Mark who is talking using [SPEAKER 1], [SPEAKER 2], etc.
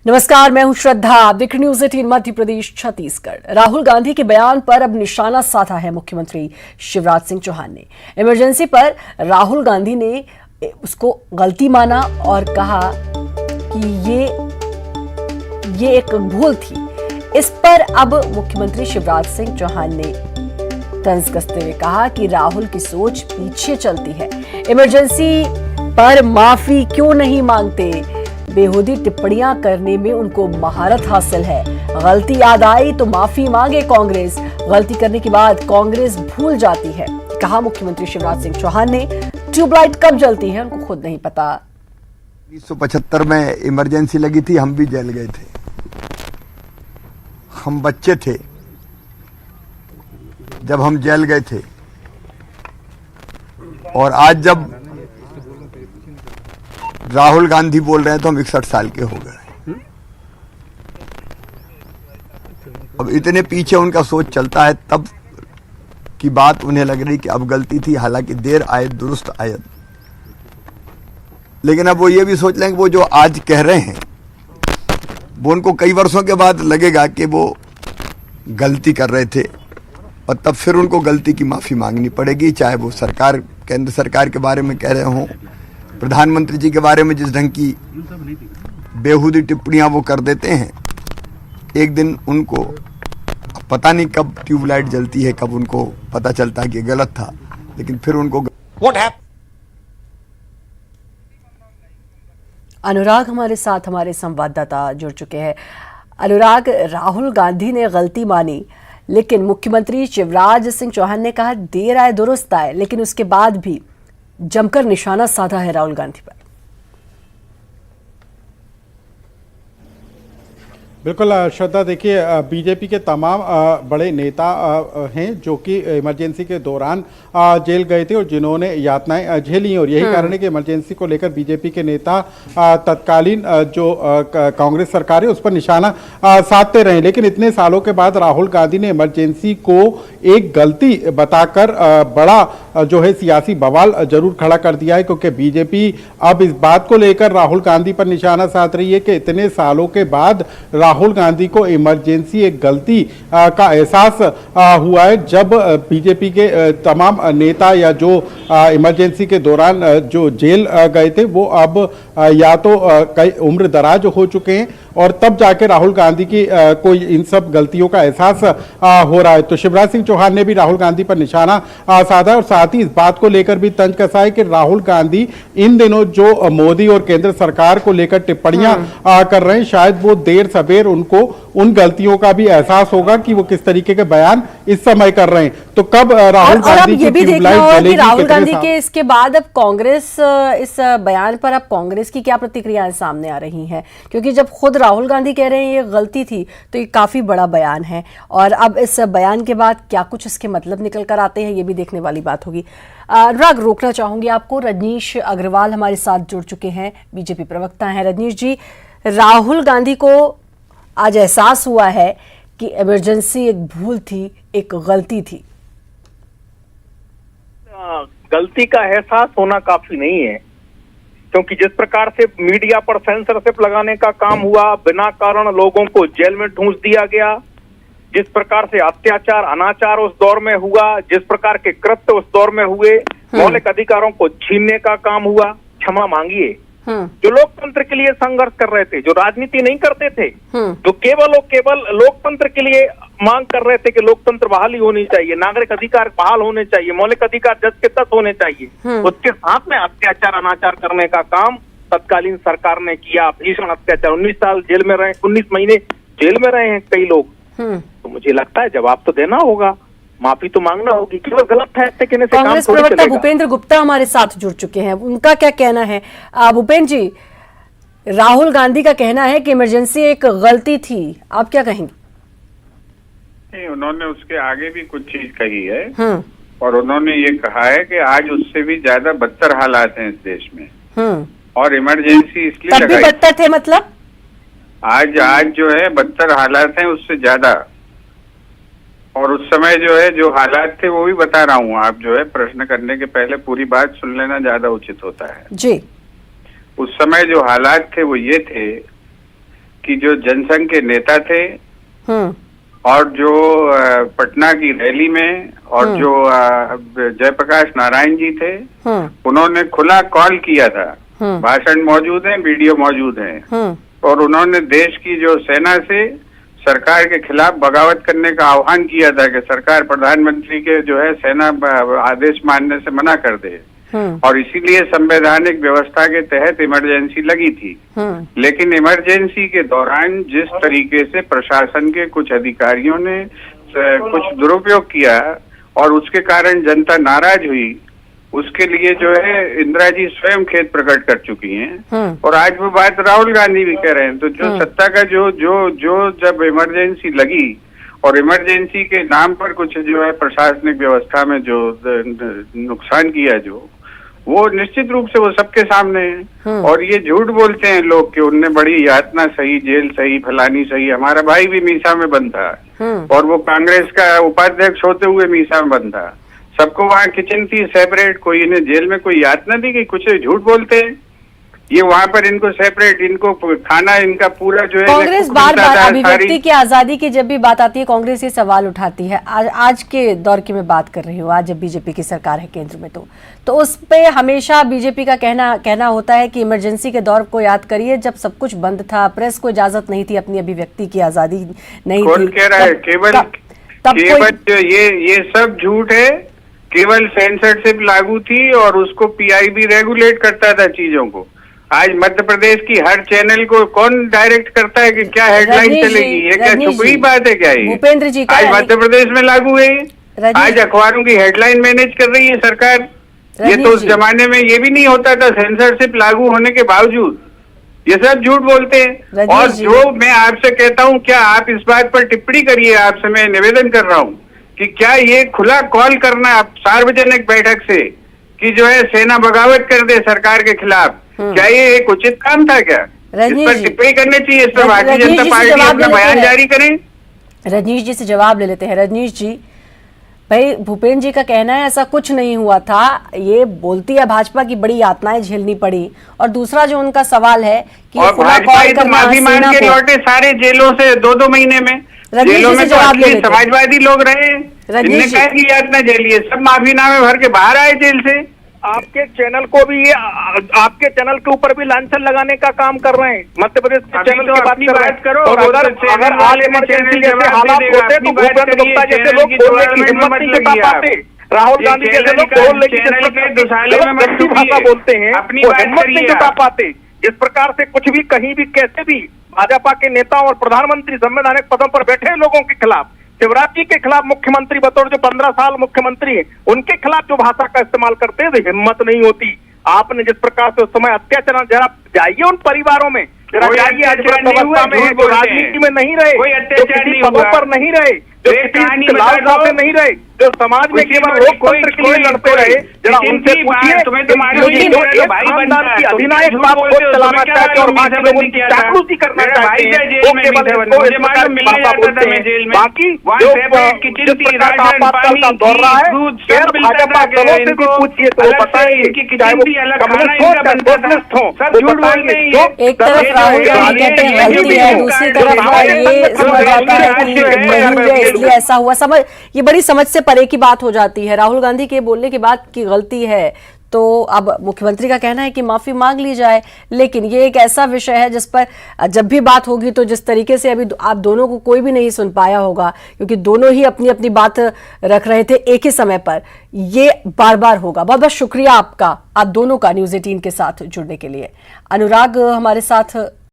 [SPEAKER 1] नमस्कार, मैं हूं श्रद्धा। आप देख रहे न्यूज़ 18 मध्य प्रदेश छत्तीसगढ़। राहुल गांधी के बयान पर अब निशाना साधा है मुख्यमंत्री शिवराज सिंह चौहान ने। इमरजेंसी पर राहुल गांधी ने उसको गलती माना और कहा कि ये एक भूल थी। इस पर अब मुख्यमंत्री शिवराज सिंह चौहान ने तंज कसते हुए कहा कि राहुल की सोच पीछे चलती है। इमरजेंसी पर माफी क्यों नहीं मांगते? बेहूदी टिप्पणियां करने में उनको महारत हासिल है। गलती याद आई तो माफी मांगे कांग्रेस। गलती करने के बाद कांग्रेस भूल जाती है, कहा मुख्यमंत्री शिवराज सिंह चौहान ने। ट्यूबलाइट कब जलती है उनको खुद नहीं पता।
[SPEAKER 2] 1975 में इमरजेंसी लगी थी, हम भी जेल गए थे। हम बच्चे थे जब हम जेल गए थे, और आज जब राहुल गांधी बोल रहे हैं तो हम 61 साल के हो गए। अब इतने पीछे उनका सोच चलता है, तब की बात उन्हें लग रही कि अब गलती थी, हालांकि देर आए दुरुस्त आयत। लेकिन अब वो ये भी सोच लेंगे वो जो आज कह रहे हैं वो उनको कई वर्षों के बाद लगेगा कि वो गलती कर रहे थे, और तब फिर उनको गलती की माफी मांगनी पड़ेगी। चाहे वो सरकार, केंद्र सरकार के बारे में कह रहे हों, प्रधानमंत्री जी के बारे में जिस ढंग की बेहूदी टिप्पणियां वो कर देते हैं, एक दिन उनको पता नहीं कब ट्यूबलाइट जलती है, कब उनको पता चलता है कि गलत था, लेकिन फिर उनको
[SPEAKER 1] अनुराग हमारे साथ, हमारे संवाददाता जुड़ चुके हैं। अनुराग, राहुल गांधी ने गलती मानी, लेकिन मुख्यमंत्री शिवराज सिंह चौहान ने कहा देर आए दुरुस्त आए, लेकिन उसके बाद भी जमकर निशाना साधा है राहुल गांधी पर।
[SPEAKER 3] बिल्कुल श्रद्धा, देखिए बीजेपी के तमाम बड़े नेता हैं जो कि इमरजेंसी के दौरान जेल गए थे और जिन्होंने यातनाएं झेली, और यही कारण है कि इमरजेंसी को लेकर बीजेपी के नेता तत्कालीन जो कांग्रेस सरकार है उस पर निशाना साधते रहे। लेकिन इतने सालों के बाद राहुल गांधी ने इमरजेंसी को एक गलती बताकर बड़ा जो है सियासी बवाल जरूर खड़ा कर दिया है, क्योंकि बीजेपी अब इस बात को लेकर राहुल गांधी पर निशाना साध रही है कि इतने सालों के बाद राहुल गांधी को इमरजेंसी एक गलती का एहसास हुआ है। जब बीजेपी के तमाम नेता या जो इमरजेंसी के दौरान जो जेल गए थे वो अब या तो कई उम्र दराज हो चुके हैं, और तब जाके राहुल गांधी की कोई इन सब गलतियों का एहसास हो रहा है। तो शिवराज सिंह चौहान ने भी राहुल गांधी पर निशाना साधा, और साथ ही इस बात को लेकर भी तंज कसा है कि राहुल गांधी इन दिनों जो मोदी और केंद्र सरकार को लेकर टिप्पणियां कर रहे हैं, शायद वो देर सवेर उनको उन गलतियों का भी एहसास होगा कि वो किस तरीके के बयान इस समय कर रहे हैं। तो कब राहुल गांधी की ट्यूबलाइट जलेगी,
[SPEAKER 1] राहुल गांधी के इसके बाद अब कांग्रेस इस बयान पर अब कांग्रेस की क्या प्रतिक्रियाएं सामने आ रही हैं? क्योंकि जब खुद राहुल गांधी कह रहे हैं ये गलती थी, तो ये काफी बड़ा बयान है, और अब इस बयान के बाद क्या कुछ इसके मतलब निकल कर आते हैं, ये भी देखने वाली बात होगी। अनुराग, रोकना चाहूंगी आपको। रजनीश अग्रवाल हमारे साथ जुड़ चुके हैं, बीजेपी प्रवक्ता हैं। रजनीश जी, राहुल गांधी को आज एहसास हुआ है कि इमरजेंसी एक भूल थी, एक गलती थी।
[SPEAKER 4] गलती का एहसास होना काफी नहीं है, क्योंकि जिस प्रकार से मीडिया पर सेंसरशिप लगाने का काम हुआ, बिना कारण लोगों को जेल में ठूंस दिया गया, जिस प्रकार से अत्याचार अनाचार उस दौर में हुआ, जिस प्रकार के कृत्य उस दौर में हुए, मौलिक अधिकारों को छीनने का काम हुआ। क्षमा मांगिए, जो लोकतंत्र के लिए संघर्ष कर रहे थे, जो राजनीति नहीं करते थे, जो केवल और केवल लोकतंत्र के लिए मांग कर रहे थे कि लोकतंत्र बहाली होनी चाहिए, नागरिक अधिकार बहाल होने चाहिए, मौलिक अधिकार जस के तस होने चाहिए, उसके साथ में अत्याचार अनाचार करने का काम तत्कालीन सरकार ने किया। भीषण अत्याचार, 19 साल जेल में रहे, 19 महीने जेल में रहे हैं कई लोग। तो मुझे लगता है जवाब तो देना होगा, माफी तो मांगना होगी। केवल गलत फैसले कहने से
[SPEAKER 1] कांग्रेस प्रवक्ता भूपेंद्र गुप्ता हमारे साथ जुड़ चुके हैं, उनका क्या कहना है? भूपेंद्र जी, राहुल गांधी का कहना है कि इमरजेंसी एक गलती थी, आप क्या कहेंगे?
[SPEAKER 5] नहीं, उन्होंने उसके आगे भी कुछ चीज कही है, और उन्होंने ये कहा है कि आज उससे भी ज्यादा बदतर हालात हैं इस देश में, और इमरजेंसी इसलिए
[SPEAKER 1] तब भी बदतर थे, मतलब
[SPEAKER 5] आज जो है बदतर हालात हैं उससे ज्यादा, और उस समय जो है जो हालात थे वो भी बता रहा हूँ। आप जो है प्रश्न करने के पहले पूरी बात सुन लेना ज्यादा उचित होता है
[SPEAKER 1] जी।
[SPEAKER 5] उस समय जो हालात थे वो ये थे कि जो जनसंघ के नेता थे और जो पटना की रैली में और जो जयप्रकाश नारायण जी थे, उन्होंने खुला कॉल किया था, भाषण मौजूद है, वीडियो मौजूद है, और उन्होंने देश की जो सेना से सरकार के खिलाफ बगावत करने का आह्वान किया था कि सरकार प्रधानमंत्री के जो है सेना आदेश मानने से मना कर दे, और इसीलिए संवैधानिक व्यवस्था के तहत इमरजेंसी लगी थी। लेकिन इमरजेंसी के दौरान जिस तरीके से प्रशासन के कुछ अधिकारियों ने कुछ दुरुपयोग किया और उसके कारण जनता नाराज हुई, उसके लिए जो है इंदिरा जी स्वयं खेद प्रकट कर चुकी हैं, और आज वो बात राहुल गांधी भी कह रहे हैं। तो जो सत्ता का जो जब इमरजेंसी लगी और इमरजेंसी के नाम पर कुछ जो है प्रशासनिक व्यवस्था में जो नुकसान किया, जो वो निश्चित रूप से वो सबके सामने है। और ये झूठ बोलते हैं लोग कि उनने बड़ी यातना सही, जेल सही, फलानी सही। हमारा भाई भी मीसा में बंद था और वो कांग्रेस का उपाध्यक्ष होते हुए मीसा में बंद था। सबको वहाँ किचन थी सेपरेट, कोई इन्हें जेल में कोई यातना दी गई। कुछ झूठ बोलते हैं ये, वहाँ पर इनको सेपरेट, इनको खाना, इनका पूरा जो है।
[SPEAKER 1] कांग्रेस बार बार अभिव्यक्ति की आजादी की जब भी बात आती है, कांग्रेस ये सवाल उठाती है। आज के दौर की मैं बात कर रही हूँ, आज जब बीजेपी की सरकार है केंद्र में, तो उस पे हमेशा बीजेपी का कहना होता है कि इमरजेंसी के दौर को याद करिए, जब सब कुछ बंद था, प्रेस को इजाजत नहीं थी, अपनी अभिव्यक्ति की आजादी नहीं थी।
[SPEAKER 5] कौन कह रहा है? केवल ये सब झूठ है। केवल सेंसरशिप लागू थी और उसको पीआईबी रेगुलेट करता था चीजों को। आज मध्य प्रदेश की हर चैनल को कौन डायरेक्ट करता है कि क्या हेडलाइन चलेगी? ये क्या छुपी बात है? क्या ये
[SPEAKER 1] भूपेंद्र जी
[SPEAKER 5] आज मध्य प्रदेश में लागू है? आज अखबारों की हेडलाइन मैनेज कर रही है सरकार। ये तो उस जमाने में ये भी नहीं होता था, सेंसरशिप लागू होने के बावजूद। ये सब झूठ बोलते हैं। और जो मैं आपसे कहता हूँ, क्या आप इस बात पर टिप्पणी करिए, आपसे मैं निवेदन कर रहा हूँ कि क्या ये खुला कॉल करना सार्वजनिक बैठक से कि जो है सेना बगावत कर दे सरकार के खिलाफ, क्या ये एक उचित काम था? क्या इस पर टिप्पणी करनी चाहिए? इस पर भारतीय जनता पार्टी अपना बयान जारी करें।
[SPEAKER 1] रजनीश जी से जवाब ले लेते हैं। रजनीश जी, भाई भूपेंद्र जी का कहना है ऐसा कुछ नहीं हुआ था, ये बोलती है भाजपा की बड़ी यातनाएं झेलनी पड़ी। और दूसरा जो उनका सवाल है कि
[SPEAKER 5] माफी मांग के लौटे सारे जेलों से 2-2 महीने में। जेलों में तो समाजवादी लोग रहे, इनने क्या की यातना झेली है? सब माफीनामे भर के बाहर आए जेल से।
[SPEAKER 4] आपके चैनल को भी ये, आपके चैनल के ऊपर भी लांछन लगाने का काम कर रहे हैं। मध्य प्रदेश के चैनल की बात कर रहे हैं।
[SPEAKER 5] करो,
[SPEAKER 4] और उधर अगर आज इमरजेंसी जैसे हालात होते तो भूपेंद्र गुप्ता जैसे लोग बोलने की हिम्मत नहीं जुटा पाते। राहुल गांधी जैसे लोग बोलने की भाषा बोलते हैं, वो हिम्मत नहीं जुटा पाते। जिस प्रकार से कुछ भी कहीं भी कैसे भी भाजपा के नेता और प्रधानमंत्री संवैधानिक पदों पर बैठे लोगों के खिलाफ, शिवराज जी के खिलाफ मुख्यमंत्री बतौर जो 15 साल मुख्यमंत्री है, उनके खिलाफ जो भाषा का इस्तेमाल करते हैं, तो हिम्मत नहीं होती। आपने जिस प्रकार से उस समय अत्याचार, जरा जाइए उन परिवारों में, जरा जाइए आज अवस्था में है, जो राजनीति में नहीं रहे, जो किसी पदों पर नहीं रहे, जो किसी लाल साहब में नहीं रहे, जो समाज में केवल लोकतंत्र के लिए लड़ते रहे, जरा उनसे पूछिए खानदान की अधिनायक बात को चलाना चाहते और बाकी लोगों की चापलूसी करना चाहते हैं, वो केवल इसको इस प्रकार की भाषा बोलते हैं। बाकी जो जिस प्रकार का आपातकाल का दौर रहा है, गैर भाजपा दलों से भी पूछिए तो वो बताएंगे, चाहे वो कम्युनिस्ट हो चाहे सोशलिस्ट हो, वो बताएंगे।
[SPEAKER 1] एक तरफ राहुल गांधी कहते हैं गलती है, दूसरी तरफ ये समझ आता है कि नहीं है इसलिए ऐसा हुआ। समझ, ये बड़ी समझ से परे की बात हो जाती है। राहुल गांधी के बोलने के बाद की गलती है तो अब मुख्यमंत्री का कहना है कि माफी मांग ली जाए, लेकिन ये एक ऐसा विषय है जिस पर जब भी बात होगी तो जिस तरीके से अभी आप दोनों को कोई भी नहीं सुन पाया होगा, क्योंकि दोनों ही अपनी अपनी बात रख रहे थे एक ही समय पर, ये बार बार होगा। बहुत बहुत शुक्रिया आपका, आप दोनों का न्यूज़ 18 के साथ जुड़ने के लिए। अनुराग हमारे साथ